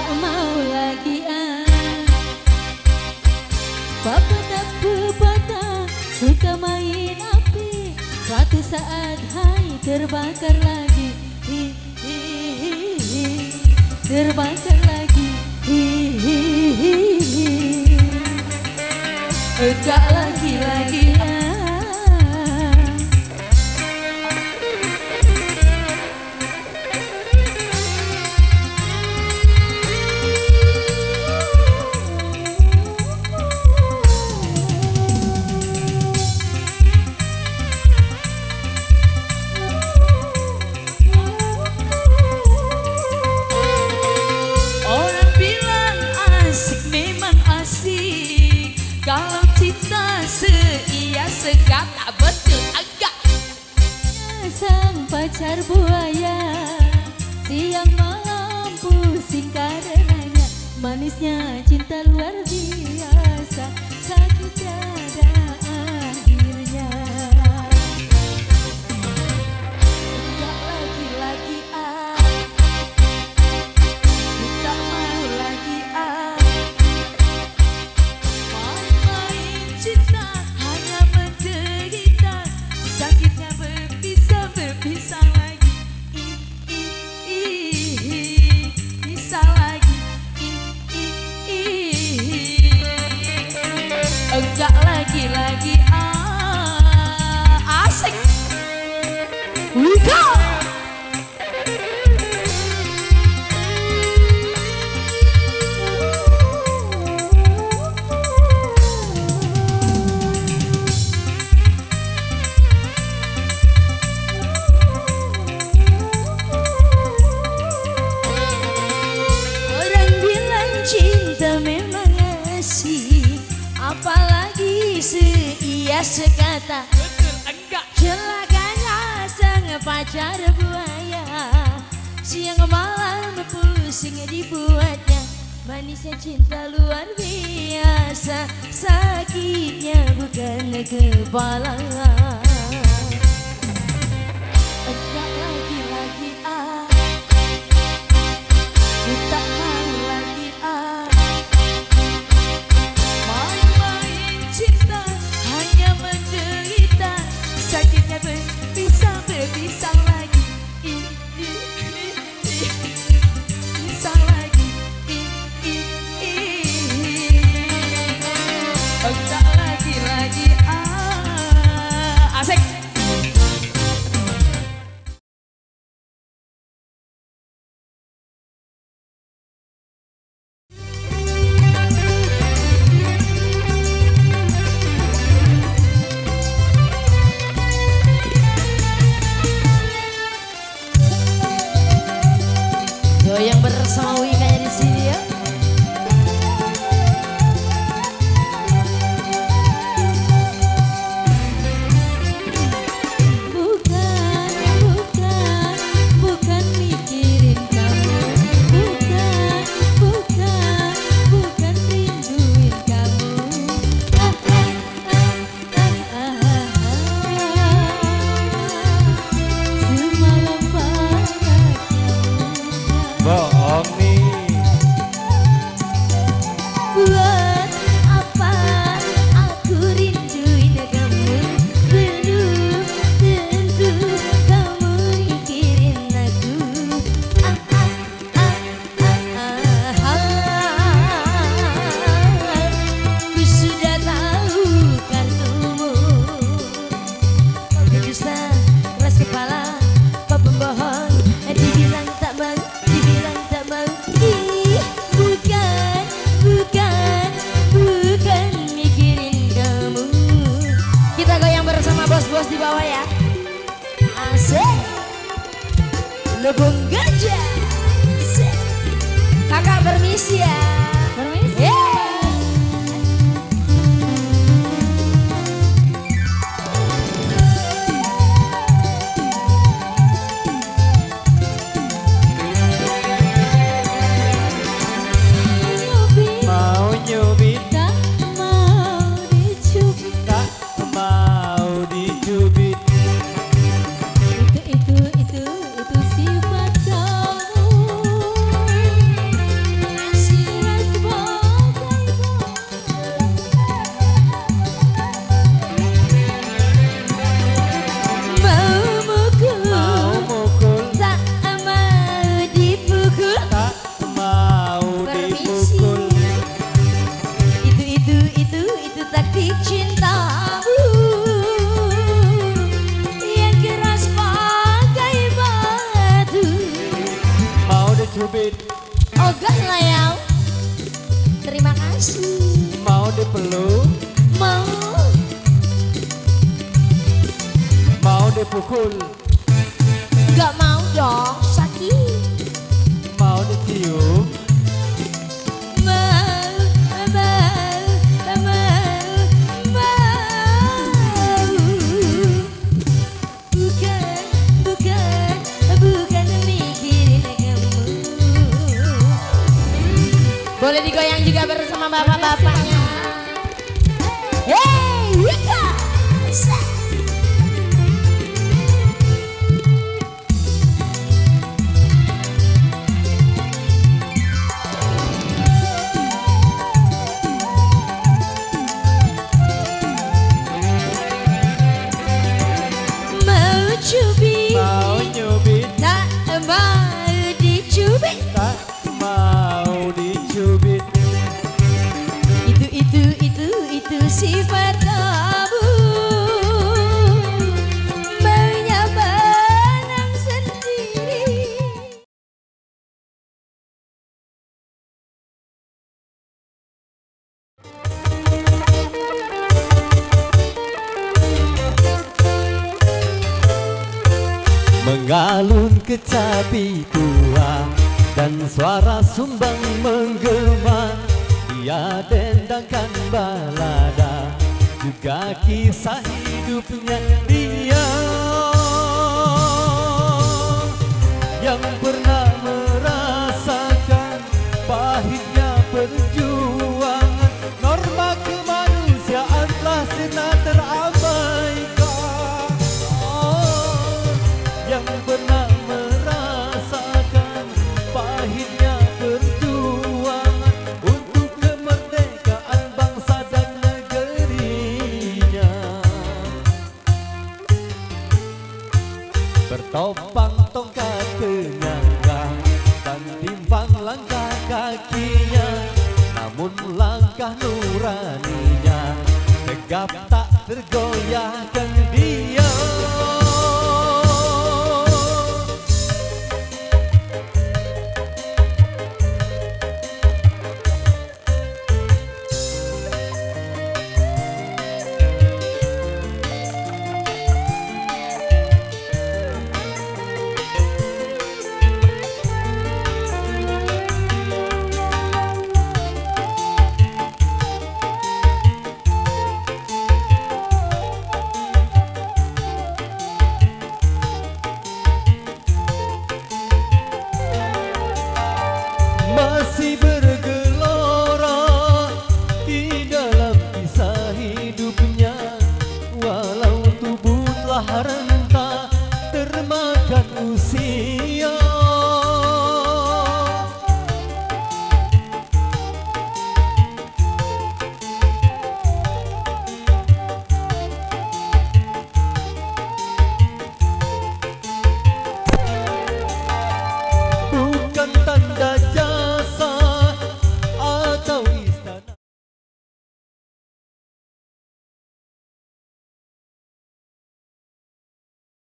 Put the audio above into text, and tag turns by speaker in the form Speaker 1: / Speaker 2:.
Speaker 1: tak mau lagi Papa tak pepatah suka main api, suatu saat hai terbakar lagi, terbakar lagi, enggak lagi
Speaker 2: sekata betul agak
Speaker 1: sang pacar buaya, siang malam pusing karenanya, manisnya cinta luar biasa, sakit tiada akhirnya. Enggak lagi tak mau lagi main cinta hanya menderita, sakitnya berpisah lagi, bisa lagi, enggak lagi asik. We go. Cinta memang asik, apalagi seia sekata.
Speaker 2: Betul enggak?
Speaker 1: Celakanya sang pacar buaya, siang malam pusing dibuatnya, manisnya cinta luar biasa, sakitnya bukan kepala. Enggak lagi tak mau lagi main cinta hanya menderita, sakitnya berpisah lagi, bisa lagi, enggak lagi asik. Goyang bersama Wika di sini ya. Bukan mikirin kamu, bukan rinduin kamu. Semalam
Speaker 3: bohong nih.
Speaker 1: Buat apa aku rinduin kamu, belum tentu kamu mikirin aku. Ku sudah tahu kartumu, kau dusta, keras kepala, kau pembohong, dibilang tak mau. Bukan mikirin kamu. Kita goyang bersama bos-bos di bawah ya. Asik. Lubung gajah. Asik. Kakak permisi ya. Permisi.
Speaker 3: Mau nyubit,
Speaker 1: Tak mau dicubit.
Speaker 3: tak mau dicubit.
Speaker 1: Itu sifat kamu. sweet.
Speaker 3: Mau dipeluk,
Speaker 1: Mau
Speaker 3: mau dipukul,
Speaker 1: gak mau dong, sakit.
Speaker 3: mau dicium,
Speaker 1: Mau, bukan mikirin kamu.
Speaker 2: Boleh digoyang juga bersama bapak-bapaknya.
Speaker 1: Hey, Rika. Mau cubit,
Speaker 3: mau nyubit,
Speaker 1: tak mau dicubit.
Speaker 3: tak mau dicubit.
Speaker 1: Itu sifat kamu. Maunya benang sendiri.
Speaker 3: Mengalun kecapi tua dan suara sumbang menggema. Dia dendangkan balada juga kisah hidupnya dia yang pernah merasakan pahitnya perjuangan. Norma kemanusiaan telah sena terabaikan. Yang pernah merasakan pahitnya perjuangan untuk kemerdekaan bangsa dan negerinya. Bertopang tongkat penyangga dan timpang langkah kakinya, namun langkah nuraninya tegap tak tergoyahkan